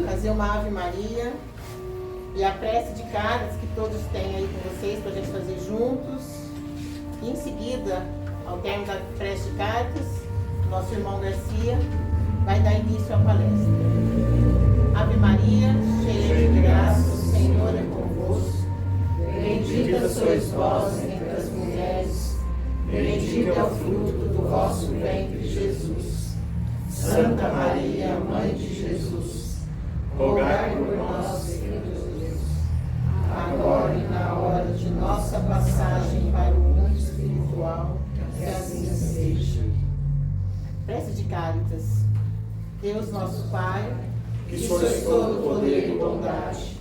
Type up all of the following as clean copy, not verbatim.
fazer uma Ave Maria e a prece de cartas que todos têm aí com vocês para a gente fazer juntos. E em seguida, ao término da prece de cartas, nosso irmão Garcia vai dar início à palestra. Ave Maria, cheia de graça, o Senhor é convosco. Bendita sois vós entre as mulheres, bendito é o fruto do vosso ventre, Jesus. Santa Maria, Mãe de Jesus, rogai por nós, pecadores, agora e na hora de nossa passagem para o mundo espiritual, que assim seja. Prece de Cáritas. Deus nosso Pai, que sois todo poder e bondade,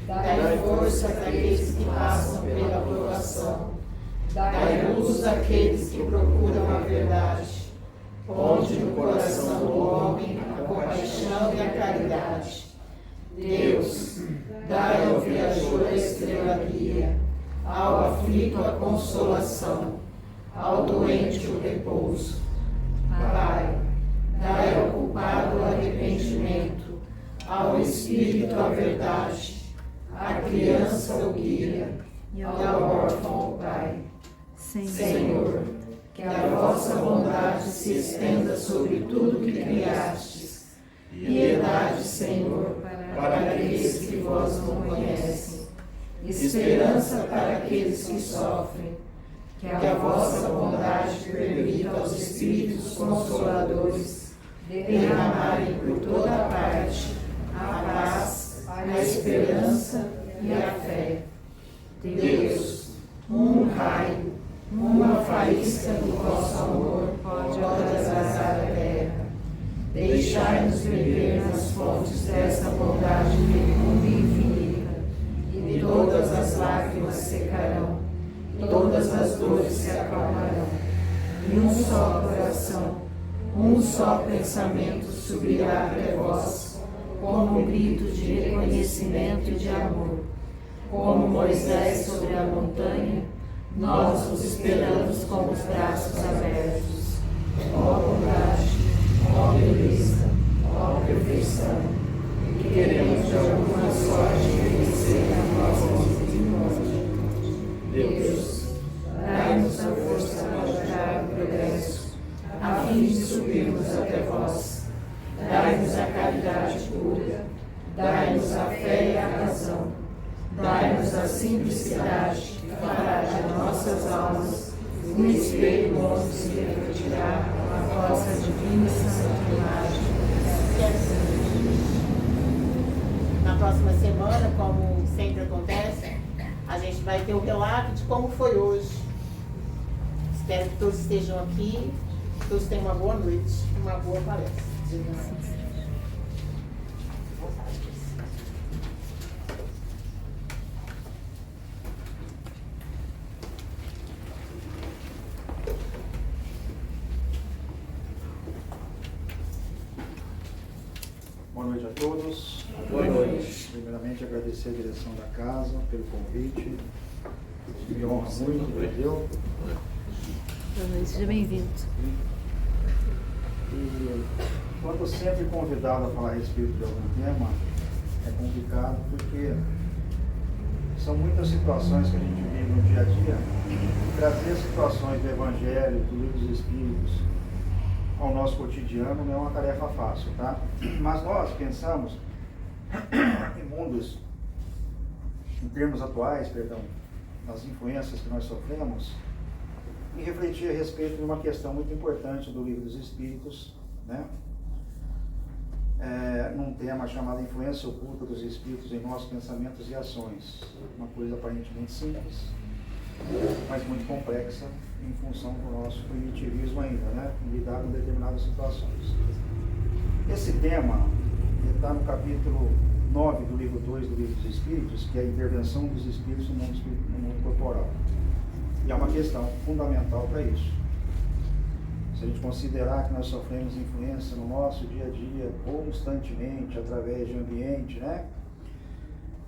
dai força àqueles que passam pela provação, dai luz àqueles que procuram a verdade, ponde no coração do homem a compaixão e a caridade. Deus, dai ao viajor a estrela guia, ao aflito a consolação, ao doente o repouso. Pai, dai ao culpado o arrependimento, ao espírito a verdade, à criança o guia e ao órfão o pai. Senhor, que a vossa bondade se estenda sobre tudo que criastes. Piedade, Senhor, para aqueles que vós não conhecem. Esperança para aqueles que sofrem. Que a vossa bondade permita aos Espíritos Consoladores derramarem por toda parte a paz, a esperança e a fé. Deus, um raio, uma faísca do vosso amor pode arrasar a terra. Deixai-nos beber nas fontes desta bondade fecunda e infinita, e todas as lágrimas secarão, todas as dores se acalmarão, e um só coração, um só pensamento subirá até vós, como um grito de reconhecimento e de amor. Como Moisés sobre a montanha, nós os esperamos com os braços abertos. Ó bondade, ó beleza, ó perfeição, que queremos de alguma sorte vencer a nossa misericórdia. Deus, dai-nos a força para ajudar o progresso, a fim de subirmos até vós. Dai-nos a caridade pura, dai-nos a fé e a razão, dai-nos a simplicidade que fará de nossas almas um espelho onde se refletirá a vossa divina santa imagem. Na próxima semana, como sempre acontece, a gente vai ter um relato de como foi hoje. Espero que todos estejam aqui, que todos tenham uma boa noite, uma boa palestra. Boa noite a todos. Boa noite. Primeiramente, agradecer a direção da casa pelo convite. Me honra muito, entendeu? Boa noite, seja bem-vindo. E quando sempre convidado a falar a respeito de algum tema, é complicado porque são muitas situações que a gente vive no dia a dia. E trazer situações do Evangelho, do Livro dos Espíritos, ao nosso cotidiano não é uma tarefa fácil, tá? Mas nós pensamos em mundos, em termos atuais, perdão, nas influências que nós sofremos, e refletir a respeito de uma questão muito importante do Livro dos Espíritos, né? Num tema chamado Influência Oculta dos Espíritos em Nossos Pensamentos e Ações. Uma coisa aparentemente simples, mas muito complexa em função do nosso primitivismo ainda, né? Em lidar com determinadas situações. Esse tema está no capítulo 9 do livro 2 do Livro dos Espíritos, que é a intervenção dos espíritos no mundo corporal. E é uma questão fundamental para isso. Se a gente considerar que nós sofremos influência no nosso dia a dia constantemente, através de ambiente, né?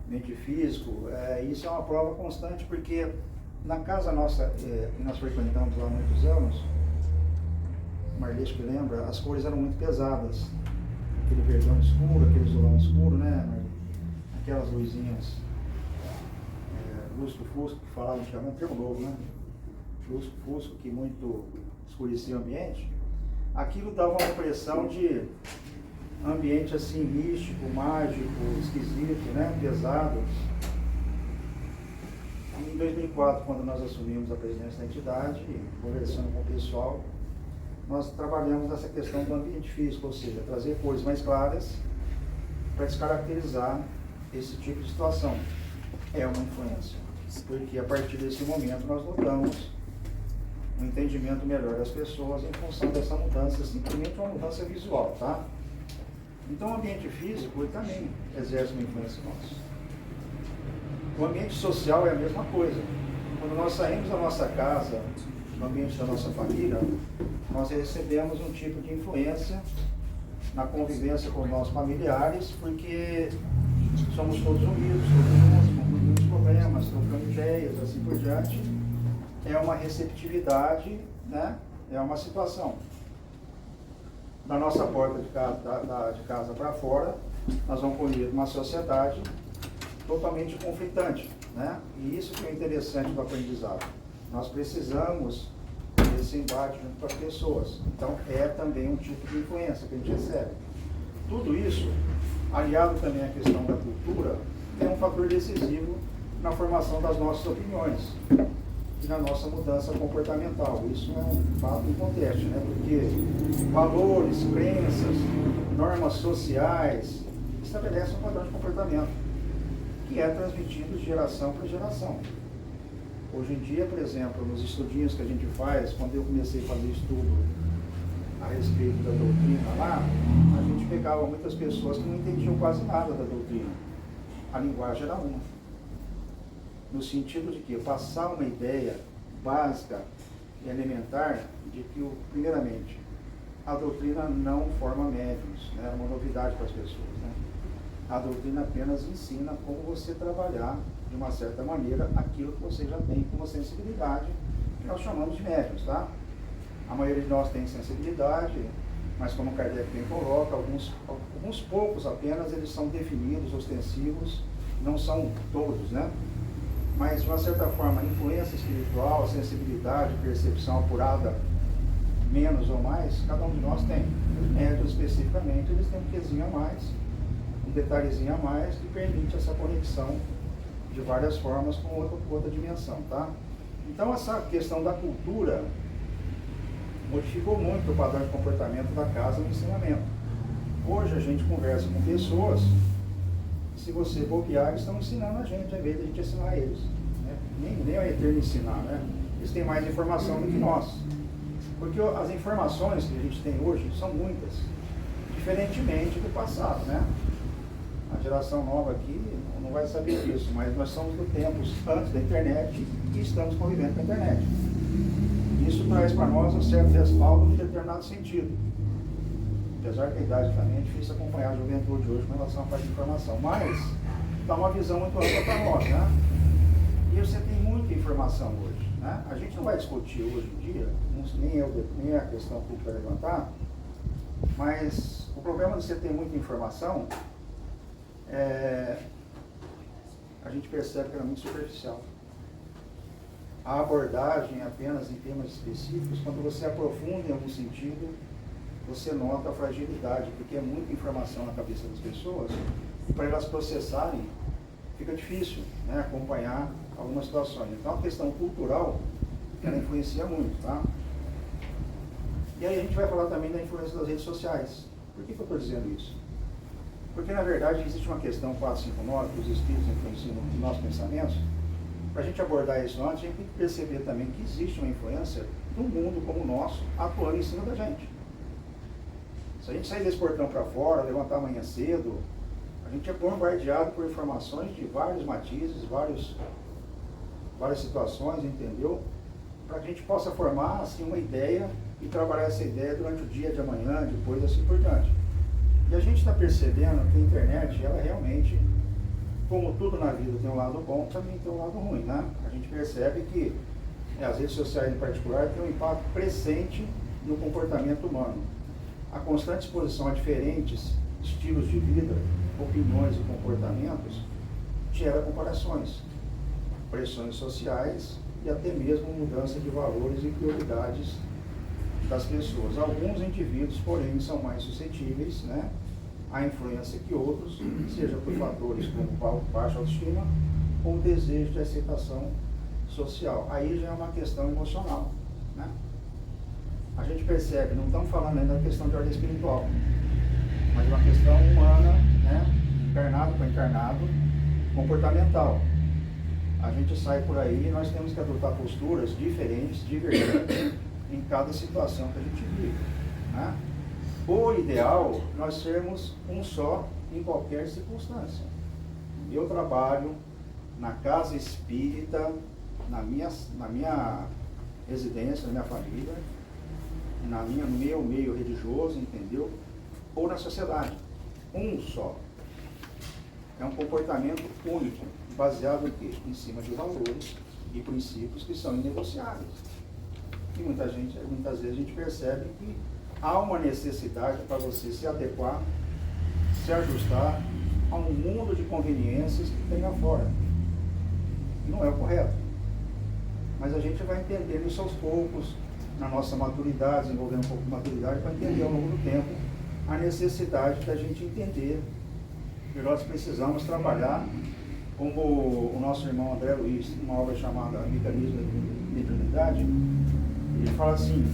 Ambiente físico, isso é uma prova constante, porque na casa nossa, que nós frequentamos lá há muitos anos, Marlês que lembra, as cores eram muito pesadas. aquele verdão escuro, aquele azulão escuro, né? Aquelas luzinhas, lusco-fusco, que falavam antigamente, termo novo, né? Lusco-fusco, que muito escurecia o ambiente. Aquilo dava uma impressão de ambiente assim místico, mágico, esquisito, né? Pesado. E em 2004, quando nós assumimos a presidência da entidade, conversando com o pessoal, nós trabalhamos nessa questão do ambiente físico, ou seja, trazer cores mais claras para descaracterizar esse tipo de situação. É uma influência, porque a partir desse momento nós notamos um entendimento melhor das pessoas em função dessa mudança, simplesmente uma mudança visual, tá? Então o ambiente físico ele também exerce uma influência nossa. O ambiente social é a mesma coisa. Quando nós saímos da nossa casa, do ambiente da nossa família, nós recebemos um tipo de influência na convivência com os nossos familiares, porque somos todos unidos, com muitos problemas, trocando ideias, assim por diante. É uma receptividade, né? É uma situação. Da nossa porta de casa para fora, nós vamos colher uma sociedade totalmente conflitante, né? E isso que é interessante do aprendizado. Nós precisamos desse embate junto com as pessoas. Então, é também um tipo de influência que a gente recebe. Tudo isso, aliado também à questão da cultura, é um fator decisivo na formação das nossas opiniões e na nossa mudança comportamental. Isso é um fato inconteste, né? Porque valores, crenças, normas sociais estabelecem um padrão de comportamento que é transmitido de geração para geração. Hoje em dia, por exemplo, nos estudinhos que a gente faz, quando eu comecei a fazer estudo a respeito da doutrina lá, a gente pegava muitas pessoas que não entendiam quase nada da doutrina. A linguagem era uma. No sentido de que passar uma ideia básica e elementar de que, primeiramente, a doutrina não forma médiuns, né? É uma novidade para as pessoas, né? A doutrina apenas ensina como você trabalhar de uma certa maneira aquilo que você já tem como sensibilidade, que nós chamamos de médiuns, tá? A maioria de nós tem sensibilidade, mas como Kardec bem coloca, alguns poucos apenas, eles são definidos, ostensivos, não são todos, né? Mas de uma certa forma, influência espiritual, sensibilidade, percepção apurada, menos ou mais, cada um de nós tem. Os médiuns especificamente, eles têm um quezinho a mais, um detalhezinho a mais que permite essa conexão de várias formas com outra dimensão, tá? Então essa questão da cultura modificou muito o padrão de comportamento da casa no ensinamento. Hoje a gente conversa com pessoas, se você bobear, eles estão ensinando a gente, ao invés de a gente ensinar eles, né? Nem é eterno ensinar, né? Eles têm mais informação do que nós. Porque as informações que a gente tem hoje são muitas, diferentemente do passado, né? A geração nova aqui não vai saber disso, mas nós somos do tempo antes da internet e estamos convivendo com a internet. Isso traz para nós um certo respaldo em determinado sentido. Apesar que a idade também é difícil acompanhar a juventude hoje com relação à parte de informação, mas dá uma visão muito ampla para nós, né? E você tem muita informação hoje, né? A gente não vai discutir hoje em dia, nem é a questão que vai levantar, mas o problema de você ter muita informação a gente percebe que ela é muito superficial. A abordagem apenas em temas específicos, quando você aprofunda em algum sentido, você nota a fragilidade, porque é muita informação na cabeça das pessoas, e para elas processarem, fica difícil, né, acompanhar algumas situações. Então a questão cultural, ela influencia muito, tá? E aí a gente vai falar também da influência das redes sociais. Por que eu estou dizendo isso? Porque na verdade existe uma questão 459 que os espíritos influenciam nos nossos pensamentos. Para a gente abordar isso antes, a gente tem que perceber também que existe uma influência do mundo como o nosso atuando em cima da gente. Se a gente sair desse portão para fora, levantar amanhã cedo, a gente é bombardeado por informações de vários matizes, várias situações, entendeu? Para que a gente possa formar assim, uma ideia e trabalhar essa ideia durante o dia de amanhã, depois assim por diante. E a gente está percebendo que a internet, ela realmente, como tudo na vida tem um lado bom, também tem um lado ruim, né? A gente percebe que as redes sociais em particular têm um impacto crescente no comportamento humano. A constante exposição a diferentes estilos de vida, opiniões e comportamentos, gera comparações, pressões sociais e até mesmo mudança de valores e prioridades das pessoas. Alguns indivíduos, porém, são mais suscetíveis, né, à influência que outros, seja por fatores como baixa autoestima ou desejo de aceitação social. Aí já é uma questão emocional, né? A gente percebe, não estamos falando ainda da questão de ordem espiritual, mas uma questão humana, né, encarnado para encarnado, comportamental. A gente sai por aí e nós temos que adotar posturas diferentes, divergentes, em cada situação que a gente vive, né? O ideal é nós sermos um só em qualquer circunstância. Eu trabalho na casa espírita, na minha residência, na minha família, no meu meio religioso, entendeu? Ou na sociedade. Um só. É um comportamento único, baseado em quê? Em cima de valores e princípios que são inegociáveis. E muitas vezes a gente percebe que há uma necessidade para você se adequar, se ajustar a um mundo de conveniências que tem lá fora. Não é o correto. Mas a gente vai entendendo isso aos poucos, na nossa maturidade, desenvolvendo um pouco de maturidade, para entender ao longo do tempo a necessidade da gente entender que nós precisamos trabalhar, como o nosso irmão André Luiz, numa obra chamada Mecanismo de Eternidade, ele fala assim: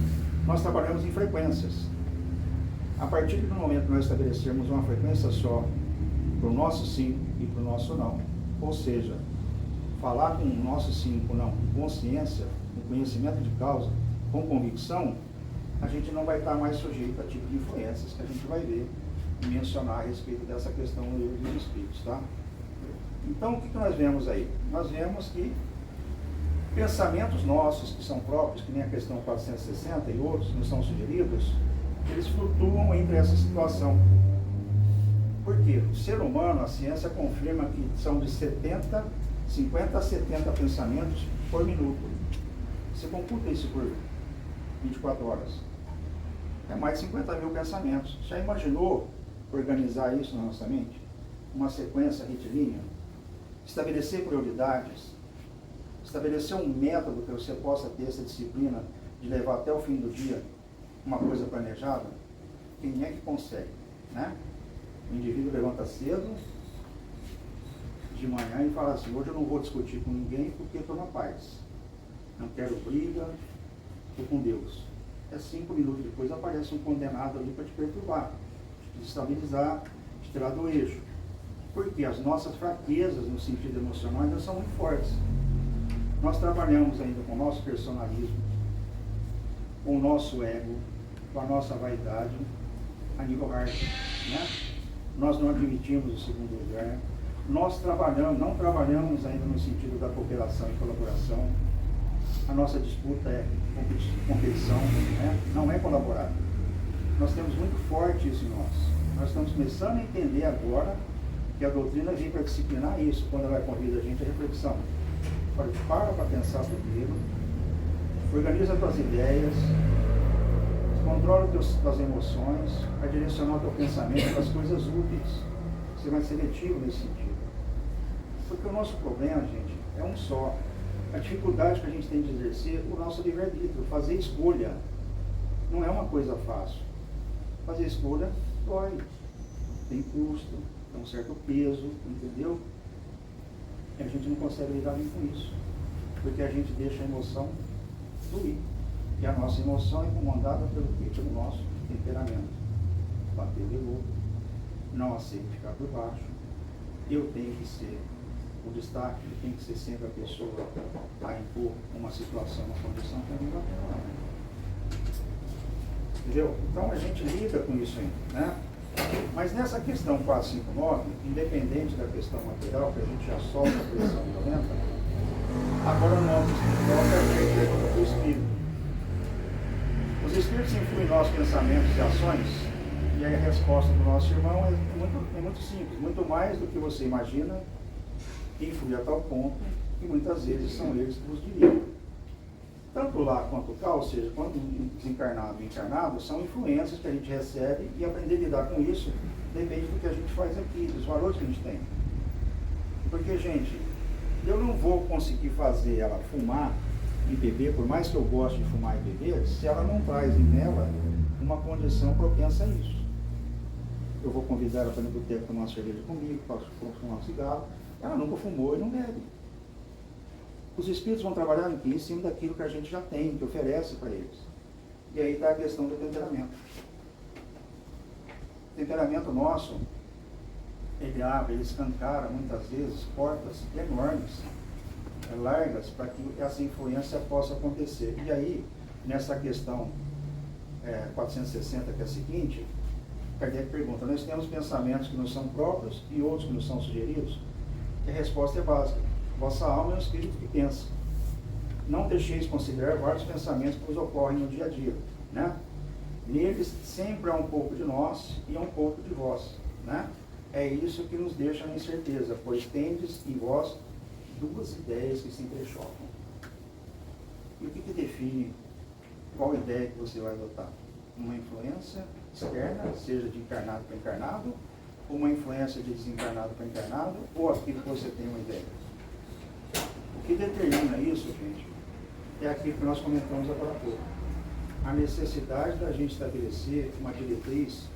nós trabalhamos em frequências. A partir do momento que nós estabelecermos uma frequência só para o nosso sim e para o nosso não, ou seja, falar com o nosso sim e com o não, com consciência, com conhecimento de causa, com convicção, a gente não vai estar mais sujeito a tipo de influências que a gente vai ver e mencionar a respeito dessa questão do livro dos Espíritos, tá? Então, o que nós vemos aí? Nós vemos que pensamentos nossos, que são próprios, que nem a questão 460 e outros que nos são sugeridos, eles flutuam entre essa situação. Por quê? O ser humano, a ciência confirma que são de 50 a 70 pensamentos por minuto. Você computa isso por 24 horas. É mais de 50 mil pensamentos. Já imaginou organizar isso na nossa mente? Uma sequência retilínea? Estabelecer prioridades? Estabelecer um método que você possa ter essa disciplina de levar até o fim do dia uma coisa planejada? Quem é que consegue, né? O indivíduo levanta cedo de manhã e fala assim: hoje eu não vou discutir com ninguém porque estou na paz. Não quero briga, estou com Deus. 5 minutos depois aparece um condenado ali para te perturbar, te desestabilizar, te tirar do eixo. Porque as nossas fraquezas no sentido emocional ainda são muito fortes. Nós trabalhamos ainda com o nosso personalismo, com o nosso ego, com a nossa vaidade a nível hard, né? Nós não admitimos o segundo lugar. Nós não trabalhamos ainda no sentido da cooperação e colaboração. A nossa disputa é competição, né? Não é colaborar. Nós temos muito forte isso em nós. Nós estamos começando a entender agora que a doutrina vem para disciplinar isso, quando ela convida a gente à reflexão. Para pensar primeiro, organiza as tuas ideias, controla as tuas emoções, vai direcionar o teu pensamento para as coisas úteis. Ser mais seletivo nesse sentido. Porque o nosso problema, gente, é um só. A dificuldade que a gente tem de exercer o nosso livre-arbítrio, fazer escolha, não é uma coisa fácil. Fazer escolha dói, tem custo, tem um certo peso, entendeu? E a gente não consegue lidar bem com isso, porque a gente deixa a emoção fluir. E a nossa emoção é comandada pelo quê? Pelo nosso temperamento. Bater de louco, não aceito ficar por baixo, eu tenho que ser o destaque, eu tenho que ser sempre a pessoa a impor uma situação, uma condição que eu não vai ter. Entendeu? Então a gente lida com isso ainda, né? Mas nessa questão 459, independente da questão material, que a gente já solta a pressão violenta, agora no âmbito espiritual é a pergunta do espírito. Os espíritos influem em nossos pensamentos e ações, e aí a resposta do nosso irmão é muito simples, muito mais do que você imagina, influi a tal ponto que muitas vezes são eles que nos dirigem. Tanto lá quanto cá, ou seja, quando desencarnado e encarnado, são influências que a gente recebe, e aprender a lidar com isso depende do que a gente faz aqui, dos valores que a gente tem. Porque, gente, eu não vou conseguir fazer ela fumar e beber, por mais que eu goste de fumar e beber, se ela não traz nela uma condição propensa a isso. Eu vou convidar ela para ir no boteco tomar uma cerveja comigo, para fumar um cigarro, ela nunca fumou e não bebe. Os espíritos vão trabalhar em cima daquilo que a gente já tem, que oferece para eles. E aí está a questão do temperamento. O temperamento nosso, ele abre, ele escancara muitas vezes portas enormes, largas, para que essa influência possa acontecer. E aí, nessa questão 460, que é a seguinte, Kardec pergunta, nós temos pensamentos que nos são próprios e outros que nos são sugeridos? E a resposta é básica. Vossa alma é um espírito que pensa. Não deixeis considerar vários pensamentos que nos ocorrem no dia a dia, né? Neles sempre há um pouco de nós e há um pouco de vós, né? É isso que nos deixa na incerteza, pois tendes em vós duas ideias que se entrechocam. E o que define qual ideia que você vai adotar? Uma influência externa, seja de encarnado para encarnado, ou uma influência de desencarnado para encarnado, ou aquilo que você tem uma ideia. O que determina isso, gente, é aquilo que nós comentamos agora há pouco. A necessidade da gente estabelecer uma diretriz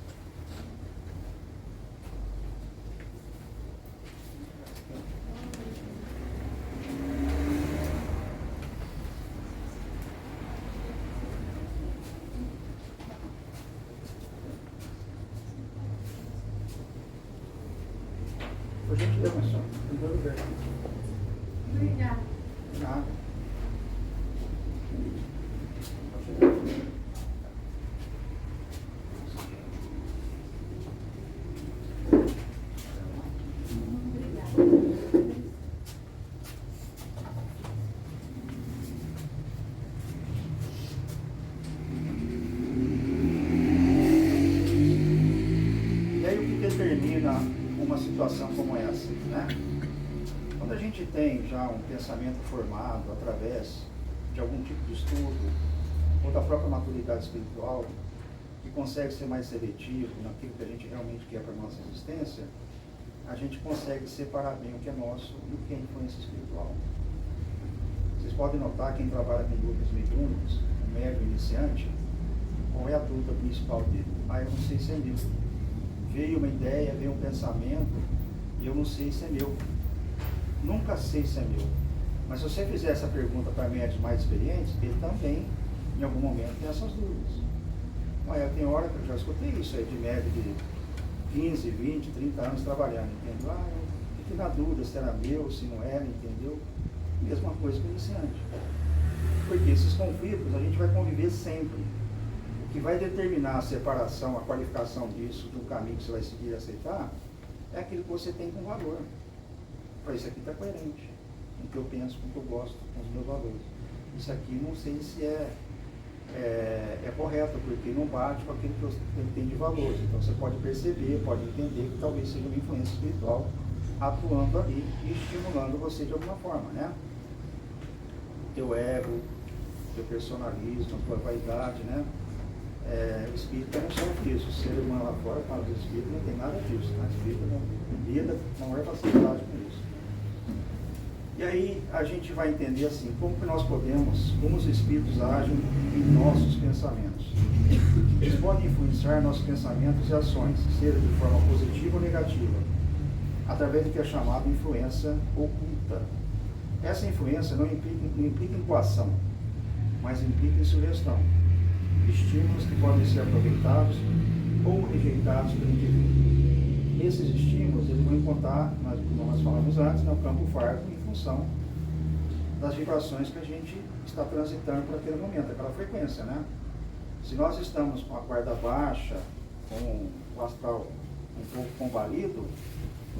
por gentileza, só. Em todo lugar. Obrigada. Nada. E aí o que determina uma situação como essa, né? Quando a gente tem já um pensamento formado através de algum tipo de estudo, ou da própria maturidade espiritual, que consegue ser mais seletivo naquilo que a gente realmente quer para a nossa existência, a gente consegue separar bem o que é nosso e o que é influência espiritual. Vocês podem notar, quem trabalha com grupos mediúnicos, um médium iniciante, qual é a dúvida principal dele? Eu não sei se é meu. Veio uma ideia, veio um pensamento, e eu não sei se é meu. Nunca sei se é meu. Mas se você fizer essa pergunta para médios mais experientes, ele também, em algum momento, tem essas dúvidas. Tem hora que eu já escutei isso aí de médio de 15, 20, 30 anos trabalhando, entendeu? Eu fiquei na dúvida se era meu, se não era, entendeu? Mesma coisa que o iniciante. Porque esses conflitos a gente vai conviver sempre. O que vai determinar a separação, a qualificação disso, do caminho que você vai seguir e aceitar, é aquilo que você tem com valor. Para isso aqui está coerente com o que eu penso, com o que eu gosto, com os meus valores. Isso aqui não sei se é correto, porque não bate com aquilo que você tem de valores. Então você pode perceber, pode entender que talvez seja uma influência espiritual atuando ali e estimulando você de alguma forma, né? Teu ego, teu personalismo, a tua vaidade, né? O espírito não sofre isso. O ser humano lá fora fala do espírito, não tem nada disso, né? O espírito não lida com a maior facilidade com isso. E aí a gente vai entender assim, como que nós podemos, como os espíritos agem em nossos pensamentos. Eles podem influenciar nossos pensamentos e ações, seja de forma positiva ou negativa, através do que é chamado influência oculta. Essa influência não implica em coação, mas implica em sugestão. Estímulos que podem ser aproveitados ou rejeitados pelo indivíduo. Esses estímulos eles vão encontrar, como nós falamos antes, no campo fármico, em função das vibrações que a gente está transitando por aquele momento, aquela frequência, né? Se nós estamos com a guarda baixa, com o astral um pouco combalido,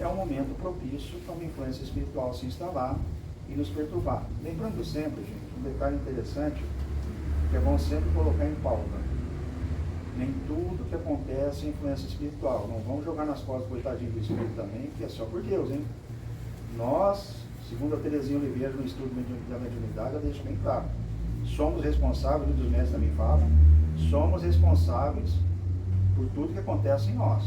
é um momento propício para uma influência espiritual se instalar e nos perturbar. Lembrando sempre, gente, um detalhe interessante, que é bom sempre colocar em pauta. Nem tudo que acontece é influência espiritual. Não vamos jogar nas costas do coitadinho do espírito também, que é só por Deus, hein? Nós, segundo a Terezinha Oliveira, no estudo da mediunidade, ela deixa bem claro. Somos responsáveis, os mestres também falam, somos responsáveis por tudo que acontece em nós.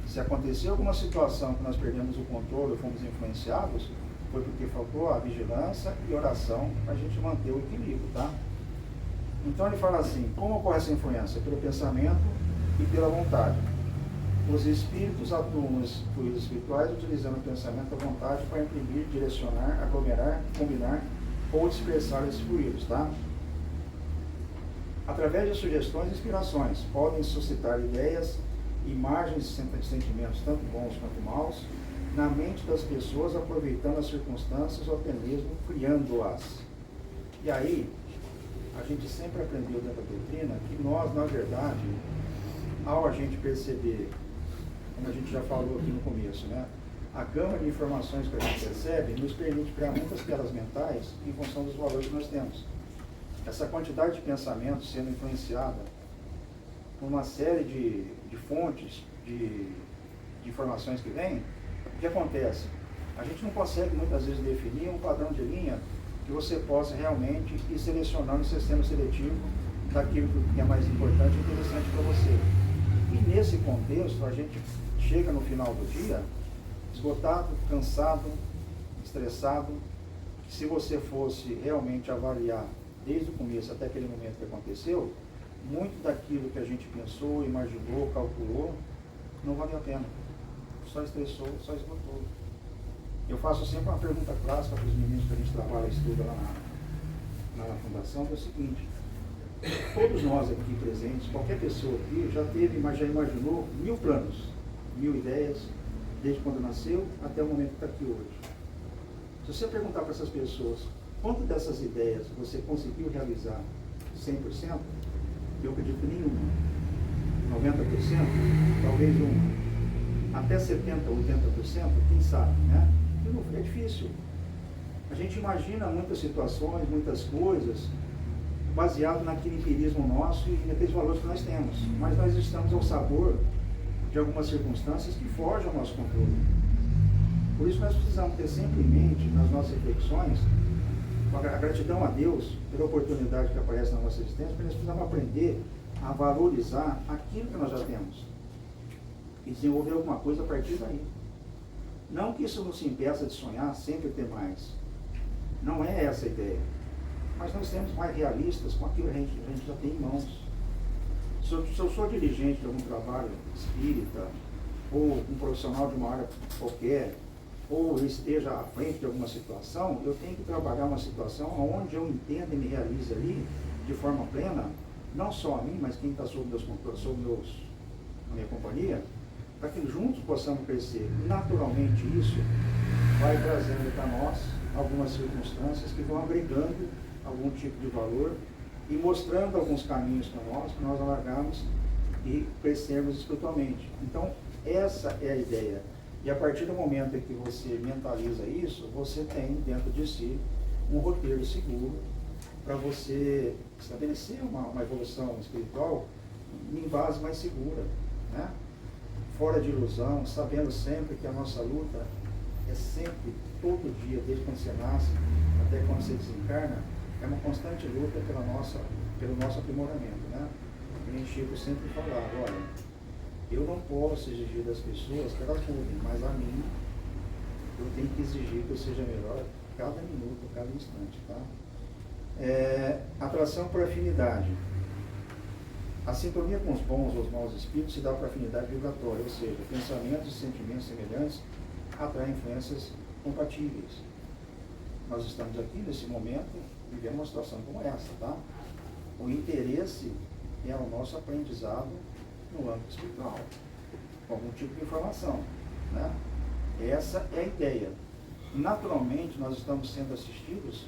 Se aconteceu alguma situação que nós perdemos o controle ou fomos influenciados, foi porque faltou a vigilância e oração para a gente manter o equilíbrio, tá? Então ele fala assim, como ocorre essa influência? Pelo pensamento e pela vontade. Os espíritos atuam nos fluidos espirituais utilizando o pensamento e a vontade para imprimir, direcionar, aglomerar, combinar ou dispersar esses fluidos, tá? Através de sugestões e inspirações, podem suscitar ideias, imagens e sentimentos, tanto bons quanto maus, na mente das pessoas, aproveitando as circunstâncias ou até mesmo criando-as. E aí, a gente sempre aprendeu dentro da doutrina que nós, na verdade, ao a gente perceber, como a gente já falou aqui no começo, né, a gama de informações que a gente recebe nos permite criar muitas telas mentais em função dos valores que nós temos. Essa quantidade de pensamentos sendo influenciada por uma série de fontes, de informações que vêm, o que acontece? A gente não consegue muitas vezes definir um padrão de linha que você possa realmente ir selecionando o sistema seletivo daquilo que é mais importante e interessante para você. E nesse contexto, a gente chega no final do dia esgotado, cansado, estressado, que se você fosse realmente avaliar desde o começo até aquele momento que aconteceu, muito daquilo que a gente pensou, imaginou, calculou, não valeu a pena. Só estressou, só esgotou. Eu faço sempre uma pergunta clássica para os meninos que a gente trabalha e estuda lá na fundação, que é o seguinte: todos nós aqui presentes, qualquer pessoa aqui, já imaginou 1000 planos, 1000 ideias, desde quando nasceu até o momento que está aqui hoje. Se você perguntar para essas pessoas quantas dessas ideias você conseguiu realizar 100%, eu acredito que nenhuma. 90%, talvez uma. Até 70%, 80%, quem sabe, né? É difícil. A gente imagina muitas situações, muitas coisas, baseado naquele empirismo nosso e naqueles valores que nós temos. Mas nós estamos ao sabor de algumas circunstâncias que fogem ao nosso controle. Por isso nós precisamos ter sempre em mente, nas nossas reflexões, a gratidão a Deus pela oportunidade que aparece na nossa existência, porque nós precisamos aprender a valorizar aquilo que nós já temos e desenvolver alguma coisa a partir daí. Não que isso nos impeça de sonhar, sempre ter mais. Não é essa a ideia. Mas nós temos mais realistas com aquilo que a gente já tem em mãos. Se eu sou dirigente de algum trabalho espírita, ou um profissional de uma área qualquer, ou eu esteja à frente de alguma situação, eu tenho que trabalhar uma situação onde eu entenda e me realize ali de forma plena, não só a mim, mas quem está sob a minha companhia, para que juntos possamos crescer. Naturalmente isso vai trazendo para nós algumas circunstâncias que vão agregando algum tipo de valor e mostrando alguns caminhos para nós alargarmos e crescermos espiritualmente. Então, essa é a ideia. E a partir do momento em que você mentaliza isso, você tem dentro de si um roteiro seguro para você estabelecer uma evolução espiritual em base mais segura, né? Fora de ilusão, sabendo sempre que a nossa luta é sempre, todo dia, desde quando você nasce até quando você desencarna, é uma constante luta pelo nosso aprimoramento, né? E Chico sempre falava, olha, eu não posso exigir das pessoas que elas mudem, mas a mim, eu tenho que exigir que eu seja melhor cada minuto, cada instante, tá? Atração por afinidade. A sintonia com os bons ou os maus espíritos se dá por afinidade vibratória, ou seja, pensamentos e sentimentos semelhantes atraem influências compatíveis. Nós estamos aqui nesse momento vivendo uma situação como essa, tá? O interesse é o nosso aprendizado no âmbito espiritual, com algum tipo de informação, né? Essa é a ideia. Naturalmente, nós estamos sendo assistidos,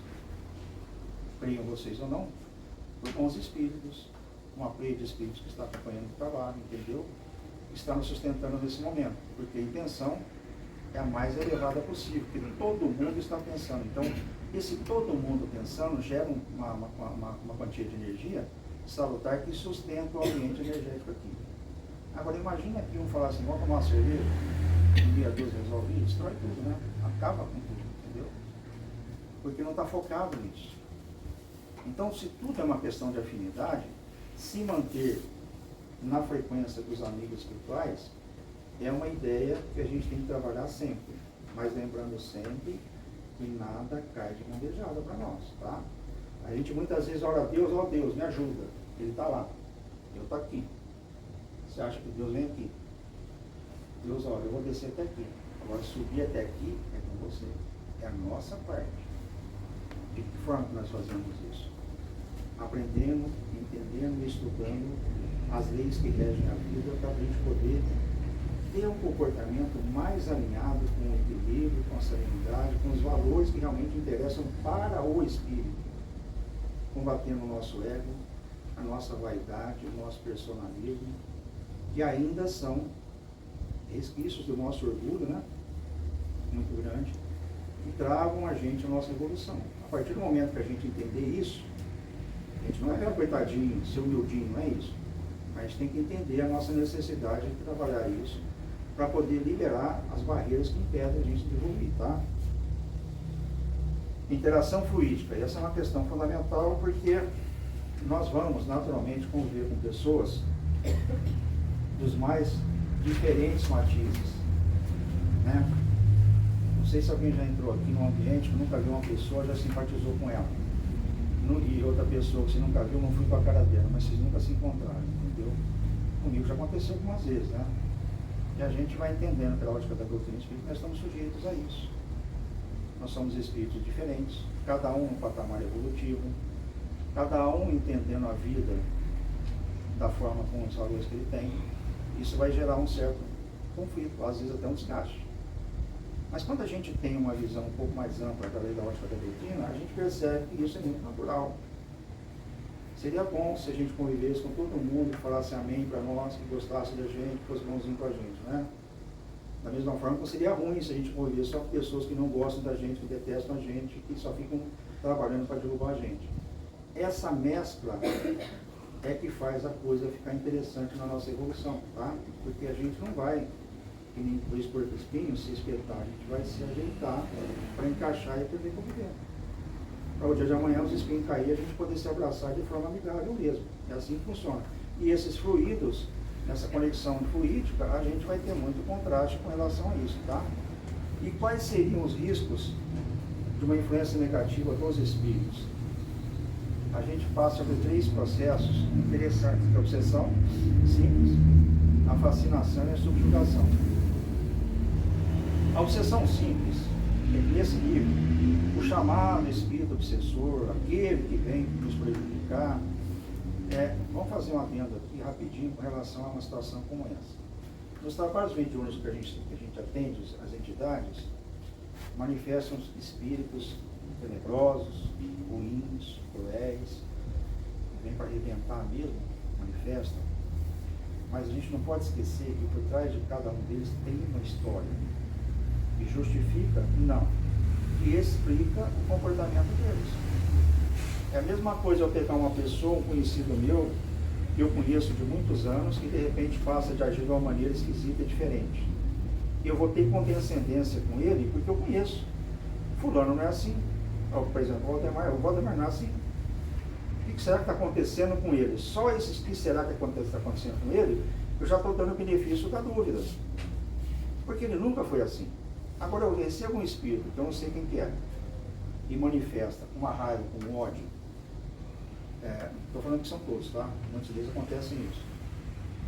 creiam vocês ou não, por bons espíritos, uma pleia de espíritos que está acompanhando o trabalho, entendeu? Está nos sustentando nesse momento, porque a intenção é a mais elevada possível, porque todo mundo está pensando. Então, esse todo mundo pensando gera uma quantia de energia salutar que sustenta o ambiente energético aqui. Agora, imagina que um falar assim, vamos tomar uma cerveja, um dia Deus resolve, destrói tudo, né? Acaba com tudo, entendeu? Porque não está focado nisso. Então, se tudo é uma questão de afinidade, se manter na frequência dos amigos espirituais é uma ideia que a gente tem que trabalhar sempre, mas lembrando sempre que nada cai de bandejada para nós, tá? A gente muitas vezes ora a Deus, ó Deus, me ajuda. Ele está lá, eu estou aqui. Você acha que Deus vem aqui? Deus, olha, eu vou descer até aqui. Agora subir até aqui é com você. É a nossa parte. De que forma que nós fazemos isso? Aprendendo, entendendo e estudando as leis que regem a vida para a gente poder ter um comportamento mais alinhado com o equilíbrio, com a serenidade, com os valores que realmente interessam para o espírito, combatendo o nosso ego, a nossa vaidade, o nosso personalismo, que ainda são resquícios do nosso orgulho, né? Muito grande, que travam a gente a nossa evolução. A partir do momento que a gente entender isso, a gente não é coitadinho, ser humildinho, não é isso. Mas a gente tem que entender a nossa necessidade de trabalhar isso para poder liberar as barreiras que impedem a gente de evoluir, tá? Interação fluídica. Essa é uma questão fundamental porque nós vamos naturalmente conviver com pessoas dos mais diferentes matizes, né? Não sei se alguém já entrou aqui num ambiente que nunca viu uma pessoa, já simpatizou com ela. E outra pessoa que você nunca viu, não fui com a cara dela, mas vocês nunca se encontraram, entendeu? Comigo já aconteceu algumas vezes, né? E a gente vai entendendo pela ótica da doutrina espírita que nós estamos sujeitos a isso. Nós somos espíritos diferentes, cada um num patamar evolutivo, cada um entendendo a vida da forma com os valores que ele tem. Isso vai gerar um certo conflito, às vezes até um desgaste. Mas quando a gente tem uma visão um pouco mais ampla através da ótica da doutrina, a gente percebe que isso é muito natural. Seria bom se a gente convivesse com todo mundo, que falasse amém para nós, que gostasse da gente, que fosse bonzinho com a gente, né? Da mesma forma que seria ruim se a gente convivesse só com pessoas que não gostam da gente, que detestam a gente, que só ficam trabalhando para derrubar a gente. Essa mescla é que faz a coisa ficar interessante na nossa evolução, tá? Porque a gente não vai, que nem dois porco-espinhos, se espetar, a gente vai se ajeitar para encaixar e aprender a conviver. Para o dia de amanhã os espinhos cair e a gente poder se abraçar de forma amigável mesmo. É assim que funciona. E esses fluidos, nessa conexão fluídica, a gente vai ter muito contraste com relação a isso, tá? E quais seriam os riscos de uma influência negativa dos espíritos? A gente passa por 3 processos interessantes, que é a obsessão simples, a fascinação e a subjugação. A obsessão simples é que nesse livro, o chamado espírito obsessor, aquele que vem nos prejudicar, vamos fazer uma adenda aqui rapidinho com relação a uma situação como essa. Nos trabalhos mediúnicos que a gente atende, as entidades, manifestam espíritos tenebrosos, ruins, cruéis, que vêm para arrebentar mesmo, manifestam. Mas a gente não pode esquecer que por trás de cada um deles tem uma história que justifica, não, que explica o comportamento deles. É a mesma coisa eu pegar uma pessoa, um conhecido meu, que eu conheço de muitos anos, que de repente passa de agir de uma maneira esquisita e diferente. Eu vou ter condescendência com ele porque eu conheço. Fulano não é assim. Por exemplo, o Valdemar não é assim. O que será que está acontecendo com ele? Só esses que será que está acontecendo com ele, eu já estou dando o benefício da dúvida. Porque ele nunca foi assim. Agora eu recebo um espírito, que eu não sei quem que é, e manifesta com uma raiva, com um ódio. Estou falando que são todos, tá? Muitas vezes acontece isso.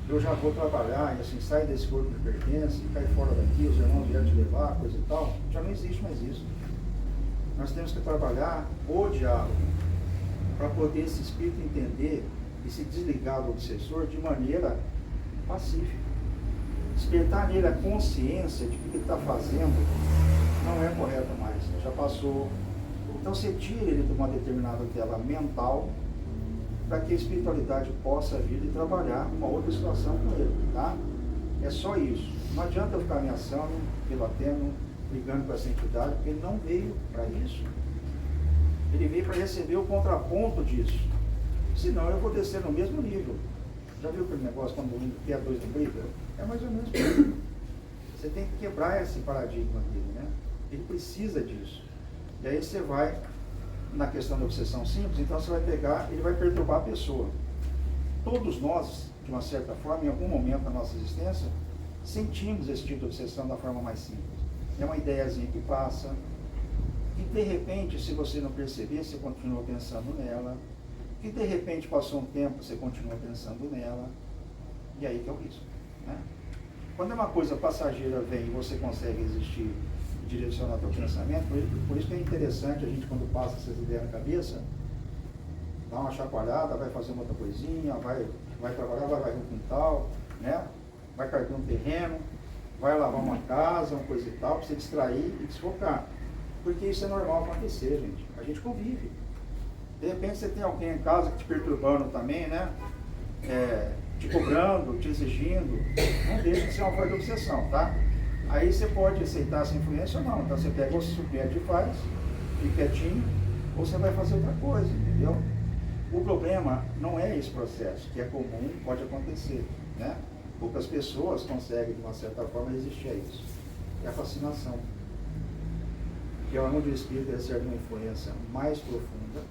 Eu já vou trabalhar e assim, sai desse corpo que pertence, cai fora daqui, os irmãos vieram te levar, coisa e tal. Já não existe mais isso. Nós temos que trabalhar o diálogo para poder esse espírito entender e se desligar do obsessor de maneira pacífica. Despertar nele a consciência de que o que ele está fazendo não é correto mais, já passou. Então você tira ele de uma determinada tela mental para que a espiritualidade possa vir e trabalhar uma outra situação com ele, tá? É só isso. Não adianta eu ficar ameaçando, debatendo, brigando com essa entidade, porque ele não veio para isso. Ele veio para receber o contraponto disso. Senão eu vou descer no mesmo nível. Já viu aquele negócio quando um quer dois não briga? É mais ou menos isso. Você tem que quebrar esse paradigma dele, né? Ele precisa disso. E aí você vai na questão da obsessão simples, então você vai pegar, ele vai perturbar a pessoa. Todos nós, de uma certa forma, em algum momento da nossa existência, sentimos esse tipo de obsessão da forma mais simples. É uma ideiazinha que passa, e de repente, se você não perceber, você continua pensando nela, e de repente passou um tempo, você continua pensando nela, e aí que é o risco, né? Quando é uma coisa passageira vem e você consegue existir e direcionar o seu pensamento, por isso que é interessante a gente, quando passa essas ideias na cabeça, dá uma chacoalhada, vai fazer uma outra coisinha, vai trabalhar, vai varrer um quintal, né? Vai carregar um terreno, vai lavar uma casa, uma coisa e tal, para você distrair e desfocar. Porque isso é normal acontecer, gente. A gente convive. De repente você tem alguém em casa te perturbando também, né? Te cobrando, te exigindo. Não deixa de ser uma forma de obsessão, tá? Aí você pode aceitar essa influência ou não. Então você pega o submete e faz, fica quietinho, ou você vai fazer outra coisa, entendeu? O problema não é esse processo, que é comum, pode acontecer, né? Poucas pessoas conseguem, de uma certa forma, resistir a isso. É a fascinação. Que é onde o espírito exerce uma influência mais profunda,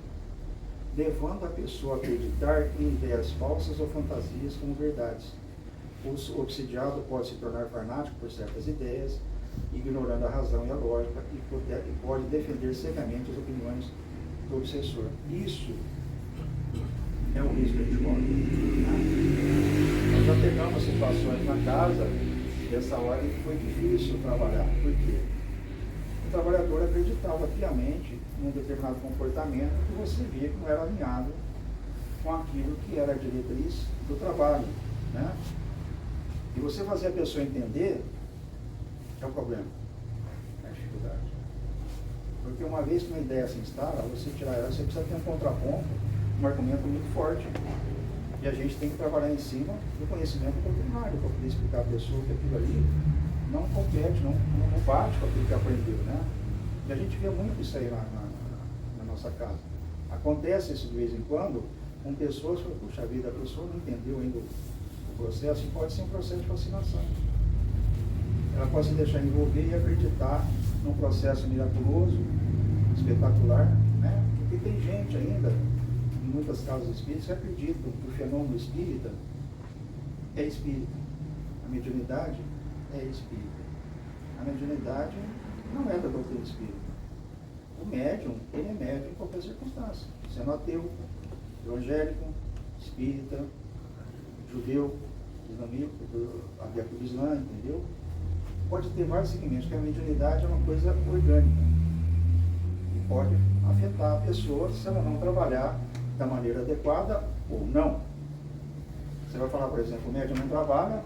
levando a pessoa a acreditar em ideias falsas ou fantasias como verdades. O obsidiado pode se tornar fanático por certas ideias, ignorando a razão e a lógica, e pode defender cegamente as opiniões do obsessor. Isso é o risco que a gente corre. Nós já pegamos situações na casa, dessa hora que foi difícil trabalhar. Por quê? O trabalhador acreditava piamente em um determinado comportamento que você via que não era alinhado com aquilo que era a diretriz do trabalho, né? E você fazer a pessoa entender é o problema, é a dificuldade. Porque uma vez que uma ideia se instala, você tirar ela, você precisa ter um contraponto, um argumento muito forte. E a gente tem que trabalhar em cima do conhecimento doutrinário para poder explicar a pessoa que aquilo ali não compete, não bate com aquilo que aprendeu, né? E a gente vê muito isso aí na nossa casa. Acontece isso de vez em quando, com pessoas que, puxa vida, a pessoa não entendeu ainda o processo, e pode ser um processo de fascinação. Ela pode se deixar envolver e acreditar num processo miraculoso, espetacular, né? Porque tem gente ainda, em muitas casas espíritas, que acreditam que o fenômeno espírita é espírita. A mediunidade é espírita. A mediunidade não é da doutrina espírita. O médium, ele é médium em qualquer circunstância. Sendo ateu, evangélico, espírita, judeu, islâmico, adepto do Islã, entendeu? Pode ter vários segmentos, porque a mediunidade é uma coisa orgânica. E pode afetar a pessoa se ela não trabalhar da maneira adequada ou não. Você vai falar, por exemplo, o médium não trabalha,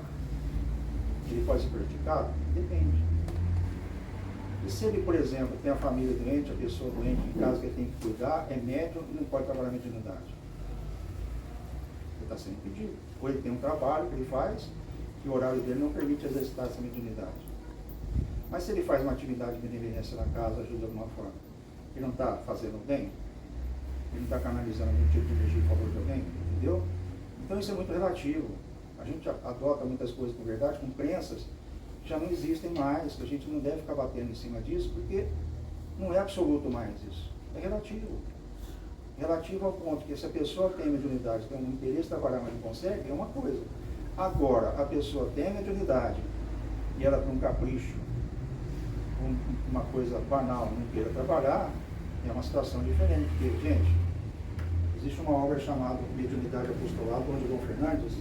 ele pode ser prejudicado? Depende. E se ele, por exemplo, tem a família doente, a pessoa doente em casa que ele tem que cuidar, é médium e não pode trabalhar mediunidade? Ele está sendo impedido. Ou ele tem um trabalho que ele faz e o horário dele não permite exercitar essa mediunidade. Mas se ele faz uma atividade de benevolência na casa, ajuda de alguma forma, ele não está fazendo bem? Ele não está canalizando algum tipo de energia em favor de alguém? Entendeu? Então isso é muito relativo. A gente adota muitas coisas com verdade, com crenças que já não existem mais, que a gente não deve ficar batendo em cima disso, porque não é absoluto mais isso. É relativo. Relativo ao ponto que se a pessoa tem mediunidade, tem um interesse de trabalhar, mas não consegue, é uma coisa. Agora, a pessoa tem mediunidade e ela tem um capricho, uma coisa banal, não queira trabalhar, é uma situação diferente. Porque, gente, existe uma obra chamada Mediunidade Apostolado, onde João Fernandes,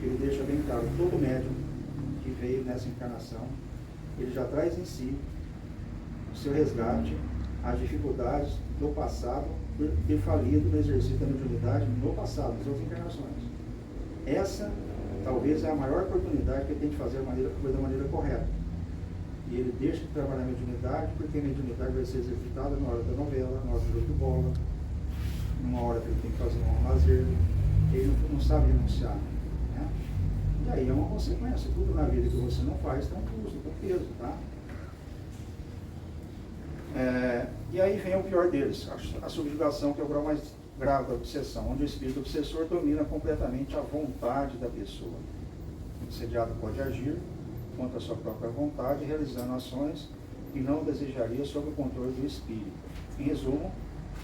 ele deixa bem claro, todo médium que veio nessa encarnação, ele já traz em si o seu resgate, as dificuldades do passado, por ter falido no exercício da mediunidade no passado, nas outras encarnações. Essa, talvez, é a maior oportunidade que ele tem de fazer da maneira correta. E ele deixa de trabalhar a mediunidade, porque a mediunidade vai ser exercitada na hora da novela, na hora do jogo de bola, numa hora que ele tem que fazer um lazer. Ele não sabe renunciar, né? E aí é uma consequência. Tudo na vida que você não faz tem um custo, tem um peso, tá? E aí vem o pior deles, a subjugação, que é o grau mais grave da obsessão, onde o espírito obsessor domina completamente a vontade da pessoa. O obsediado pode agir contra a sua própria vontade, realizando ações que não desejaria sob o controle do espírito. Em resumo,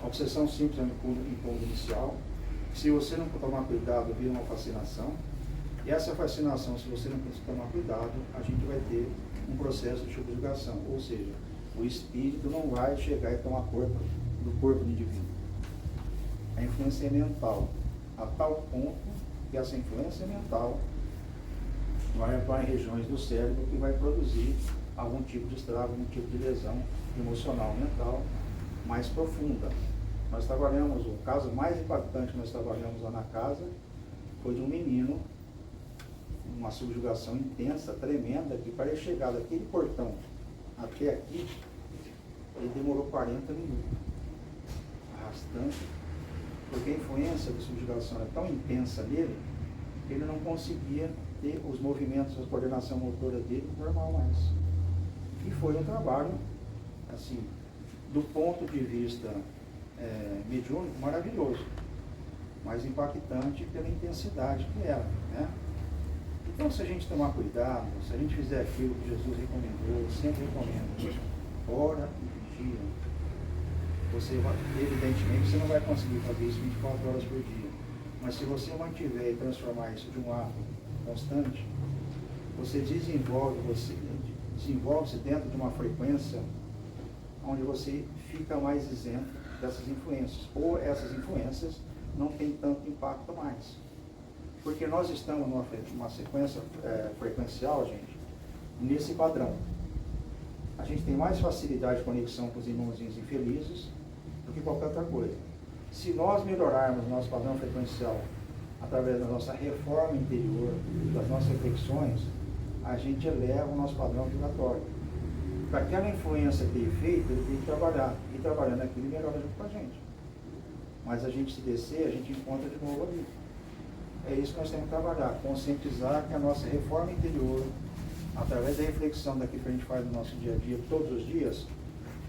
a obsessão simples é um incômodo inicial. Se você não tomar cuidado, vira uma fascinação. E essa fascinação, se você não tomar cuidado, a gente vai ter um processo de subjugação, ou seja, o espírito não vai chegar e tomar corpo do corpo do indivíduo. A influência é mental, a tal ponto que essa influência mental vai atuar em regiões do cérebro que vai produzir algum tipo de estrago, algum tipo de lesão emocional, mental mais profunda. Nós trabalhamos, o caso mais impactante que nós trabalhamos lá na casa foi de um menino, uma subjugação intensa, tremenda, que para ele chegar daquele portão até aqui, ele demorou 40 minutos, arrastando, porque a influência da subjugação era tão intensa nele, que ele não conseguia ter os movimentos, a coordenação motora dele normal mais. E foi um trabalho, assim, do ponto de vista mediúnico, maravilhoso, mas impactante pela intensidade que era, né? Então, se a gente tomar cuidado, se a gente fizer aquilo que Jesus recomendou, sempre recomenda, ora e vigia, você vai, evidentemente, você não vai conseguir fazer isso 24 horas por dia, mas se você mantiver e transformar isso de um ato constante, você desenvolve-se dentro de uma frequência onde você fica mais isento dessas influências, ou essas influências não têm tanto impacto mais. Porque nós estamos numa sequência frequencial, gente, nesse padrão. A gente tem mais facilidade de conexão com os irmãozinhos infelizes do que qualquer outra coisa. Se nós melhorarmos nosso padrão frequencial através da nossa reforma interior, das nossas reflexões, a gente eleva o nosso padrão vibratório. Para aquela influência ter efeito, ele tem que trabalhar. E trabalhando aquilo, ele melhora junto com a gente. Mas a gente se descer, a gente encontra de novo ali. É isso que nós temos que trabalhar, conscientizar que a nossa reforma interior, através da reflexão daquilo que a gente faz no nosso dia a dia, todos os dias,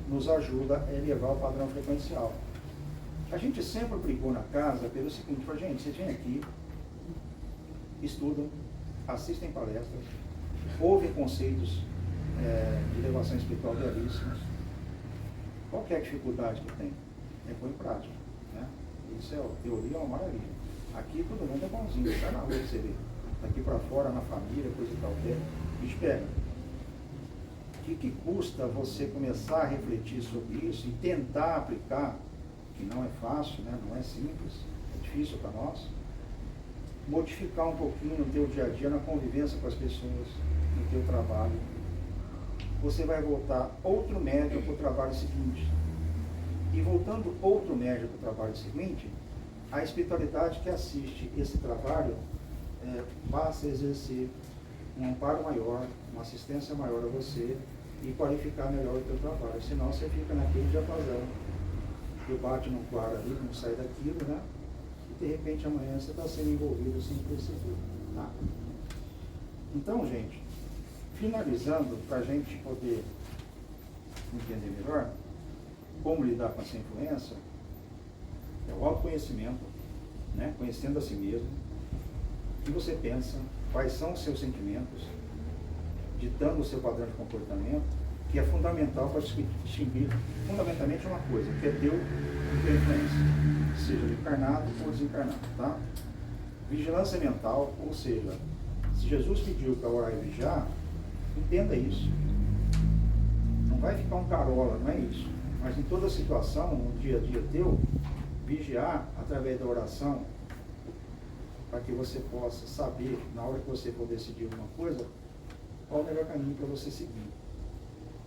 nos ajuda a elevar o padrão frequencial. A gente sempre brigou na casa pelo seguinte, gente, vocês vêm aqui, estudam, assistem palestras, ouvem conceitos de elevação espiritual belíssimos. Qual que é a dificuldade que tem? É pôr em prática, né? Isso é, teoria é uma maravilha. Aqui todo mundo é bonzinho, sai na rua que você vê. Daqui para fora, na família, coisa e tal, bicho pega. O que custa você começar a refletir sobre isso e tentar aplicar, que não é fácil, né? Não é simples, é difícil para nós, modificar um pouquinho no teu dia a dia, na convivência com as pessoas, no teu trabalho. Você vai voltar outro médium para o trabalho seguinte. E voltando outro médium para o trabalho seguinte, a espiritualidade que assiste esse trabalho passa a exercer um amparo maior, uma assistência maior a você e qualificar melhor o teu trabalho. Senão você fica naquele diapasão, que bate no quadro ali, não sai daquilo, né? E de repente amanhã você está sendo envolvido sem perceber. Tá? Então, gente, finalizando, para a gente poder entender melhor como lidar com essa influência, é o autoconhecimento, né? Conhecendo a si mesmo, o que você pensa, quais são os seus sentimentos, ditando o seu padrão de comportamento, que é fundamental para distinguir fundamentalmente uma coisa, que é teu e tua influência, seja encarnado ou desencarnado, tá? Vigilância mental, ou seja, se Jesus pediu para orar e vigiar, entenda isso. Não vai ficar um carola, não é isso. Mas em toda situação, no dia a dia teu, vigiar através da oração, para que você possa saber, na hora que você for decidir alguma coisa, qual o melhor caminho para você seguir.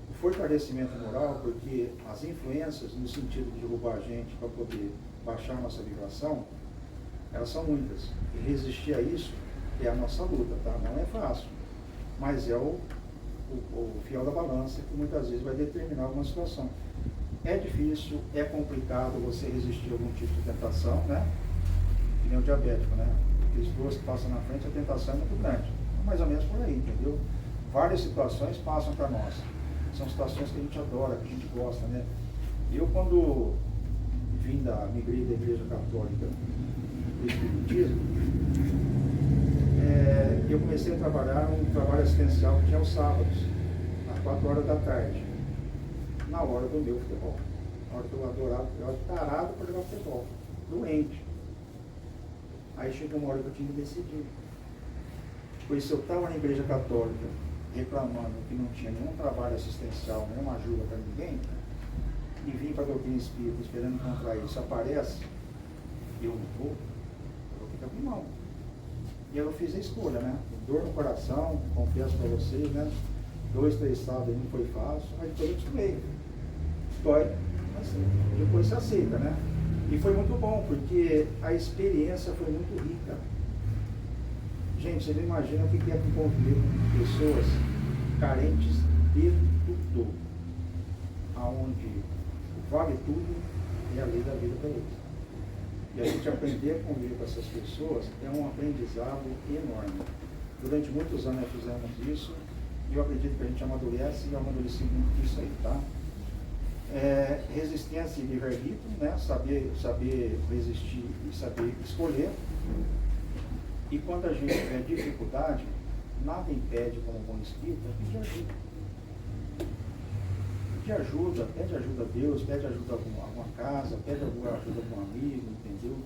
O fortalecimento moral, porque as influências no sentido de derrubar a gente para poder baixar a nossa vibração, elas são muitas. E resistir a isso é a nossa luta, tá? Não é fácil, mas é o fiel da balança que muitas vezes vai determinar alguma situação. É difícil, é complicado você resistir a algum tipo de tentação, né? Que nem o diabético, né? Aqueles dois que passam na frente, a tentação é muito grande. Mais ou menos por aí, entendeu? Várias situações passam para nós. São situações que a gente adora, que a gente gosta, né? Eu, quando migrei da Igreja Católica do Espiritismo, eu comecei a trabalhar um trabalho assistencial que tinha aos sábados, às 4 horas da tarde, na hora do meu futebol. Na hora que eu adorava, eu era tarado para jogar futebol, doente. Aí chegou uma hora que eu tinha que decidir. Pois se eu estava na igreja católica reclamando que não tinha nenhum trabalho assistencial, nenhuma ajuda para ninguém, e vim para a doutrina espírita esperando encontrar isso, aparece, eu não vou ficar com mão. E eu fiz a escolha, né? Dor no coração, confesso para vocês, né? 2, 3 sábados não foi fácil, mas depois eu acostumei. Dói, assim, depois se aceita, né? E foi muito bom, porque a experiência foi muito rica. Gente, você não imagina o que é conviver com pessoas carentes de tudo, aonde o vale tudo é a lei da vida para eles. E a gente aprender a conviver com essas pessoas é um aprendizado enorme. Durante muitos anos nós fizemos isso, e eu acredito que a gente amadurece e amadurece muito isso aí, tá? Resistência e livre-arbítrio, né? Saber resistir e saber escolher. E quando a gente tiver dificuldade, nada impede, como bom espírita, pedir ajuda. Pedir ajuda, pede ajuda a Deus, pede ajuda a alguma casa, pede ajuda a algum amigo, entendeu?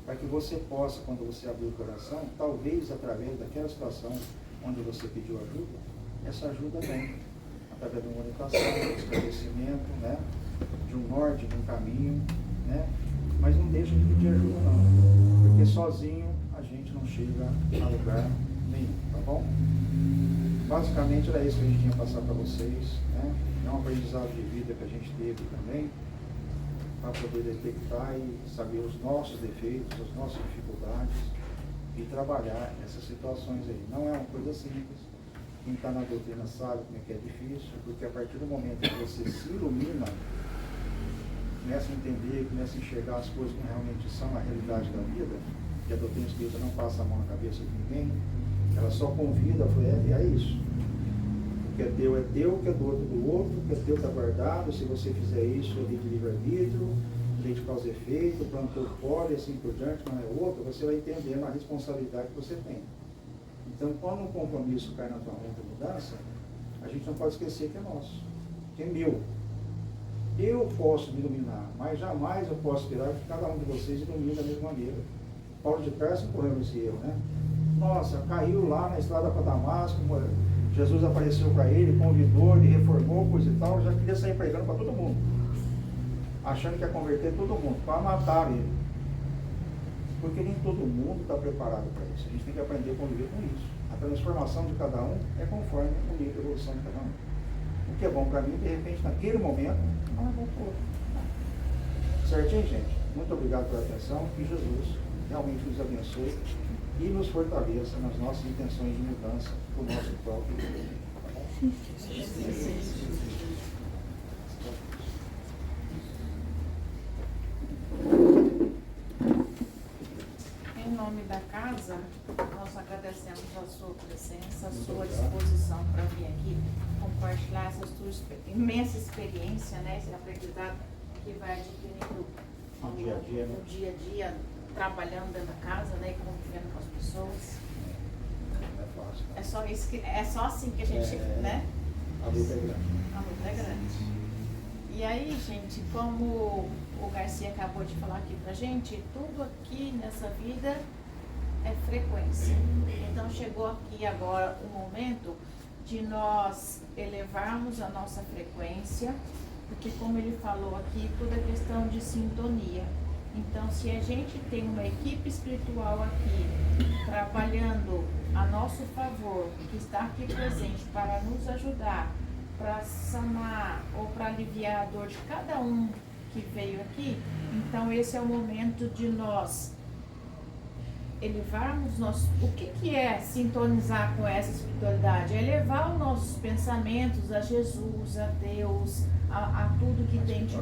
Para que você possa, quando você abrir o coração, talvez através daquela situação onde você pediu ajuda, essa ajuda vem. Através de uma orientação, de um esclarecimento, né? De um norte, de um caminho, né? Mas não deixa de pedir ajuda não, porque sozinho a gente não chega a lugar nenhum, tá bom? Basicamente era isso que a gente tinha que passar para vocês, né? É um aprendizado de vida que a gente teve também, para poder detectar e saber os nossos defeitos, as nossas dificuldades e trabalhar essas situações aí. Não é uma coisa simples. Quem está na doutrina sabe como é que é difícil, porque a partir do momento que você se ilumina, começa a entender, começa a enxergar as coisas que realmente são a realidade da vida, que a doutrina espírita não passa a mão na cabeça de ninguém, ela só convida, é isso. O que é teu, o que é do outro, o que é teu está guardado, se você fizer isso, é lei de livre-arbítrio, lei de causa e efeito, plantou pode, assim por diante, não é outro, você vai entendendo a responsabilidade que você tem. Então, quando um compromisso cai na tua mão de mudança, a gente não pode esquecer que é nosso, que é meu. Eu posso me iluminar, mas jamais eu posso esperar que cada um de vocês ilumine da mesma maneira. Paulo de Tarso correu esse erro, né? Nossa, caiu lá na estrada para Damasco, Jesus apareceu para ele, convidou, ele reformou, coisa e tal, já queria sair pregando para todo mundo, achando que ia converter todo mundo, para matar ele. Porque nem todo mundo está preparado para isso. A gente tem que aprender a conviver com isso. A transformação de cada um é conforme o nível de evolução de cada um. O que é bom para mim, de repente, naquele momento, não é bom para o outro. Certinho, gente? Muito obrigado pela atenção. Que Jesus realmente nos abençoe e nos fortaleça nas nossas intenções de mudança do nosso próprio bem. Tá bom? Em nome da casa, nós agradecemos a sua presença, a sua disposição para vir aqui compartilhar essa sua imensa experiência, né? Esse aprendizado que vai adquirindo no dia a dia, trabalhando dentro da casa, né? E convivendo com as pessoas. Não é fácil. É só isso que, é só assim que a gente, né? A luta é grande. A luta é grande. E aí, gente, como o Garcia acabou de falar aqui pra gente, tudo aqui nessa vida é frequência. Então chegou aqui agora o momento de nós elevarmos a nossa frequência, porque como ele falou aqui, tudo é questão de sintonia. Então, se a gente tem uma equipe espiritual aqui, trabalhando a nosso favor, que está aqui presente para nos ajudar, para sanar ou para aliviar a dor de cada um que veio aqui, então esse é o momento de nós elevarmos o que é sintonizar com essa espiritualidade? É elevar os nossos pensamentos a Jesus, a Deus, a tudo que tem de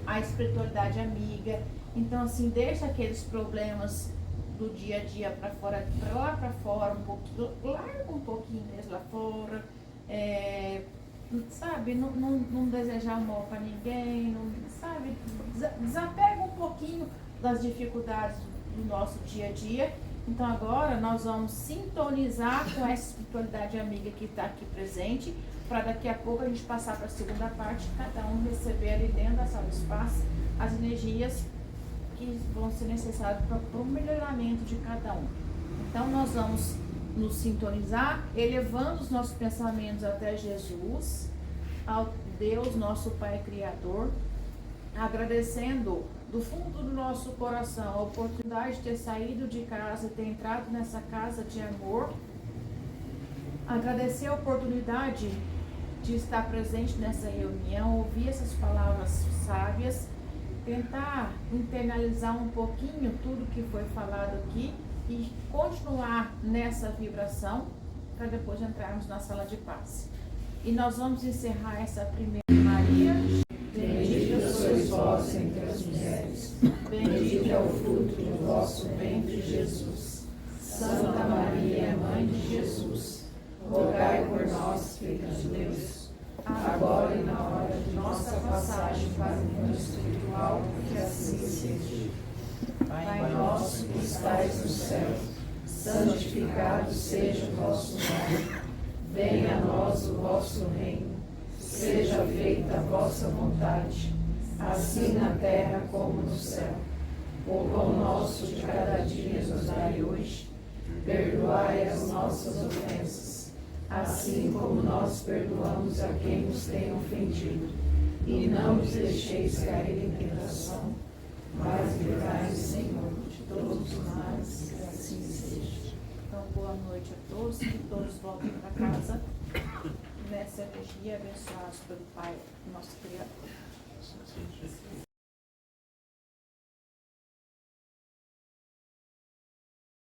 a espiritualidade amiga. Então, assim, deixa aqueles problemas do dia a dia para fora, lá para fora, um pouquinho, larga um pouquinho deles lá fora, sabe, não desejar mal para ninguém, não, sabe, desapega um pouquinho das dificuldades do nosso dia a dia. Então agora nós vamos sintonizar com essa espiritualidade amiga que está aqui presente, para daqui a pouco a gente passar para a segunda parte, cada um receber ali dentro da sala de espaço as energias que vão ser necessárias para o melhoramento de cada um. Então nós vamos nos sintonizar, elevando os nossos pensamentos até Jesus, ao Deus, nosso Pai Criador, agradecendo do fundo do nosso coração a oportunidade de ter saído de casa e ter entrado nessa casa de amor. Agradecer a oportunidade de estar presente nessa reunião, ouvir essas palavras sábias, tentar internalizar um pouquinho tudo que foi falado aqui e continuar nessa vibração para depois entrarmos na sala de paz. E nós vamos encerrar essa primeira Maria. Bendita sois vós entre as mulheres, bendito é o fruto do vosso ventre, Jesus. Santa Maria, Mãe de Jesus, rogai por nós, filhos de Deus, agora e na hora de nossa passagem para o mundo espiritual, que assim seja. Pai nosso que estais no céu, santificado seja o vosso nome. Venha a nós o vosso reino. Seja feita a vossa vontade, assim na terra como no céu. O pão nosso de cada dia nos dai hoje. Perdoai as nossas ofensas, assim como nós perdoamos a quem nos tem ofendido. E não nos deixeis cair em tentação, mas livrai-nos, Senhor, de todos os males, que assim seja. Então, boa noite a todos, que todos voltem para casa nessa energia abençoados pelo Pai, nosso Criador.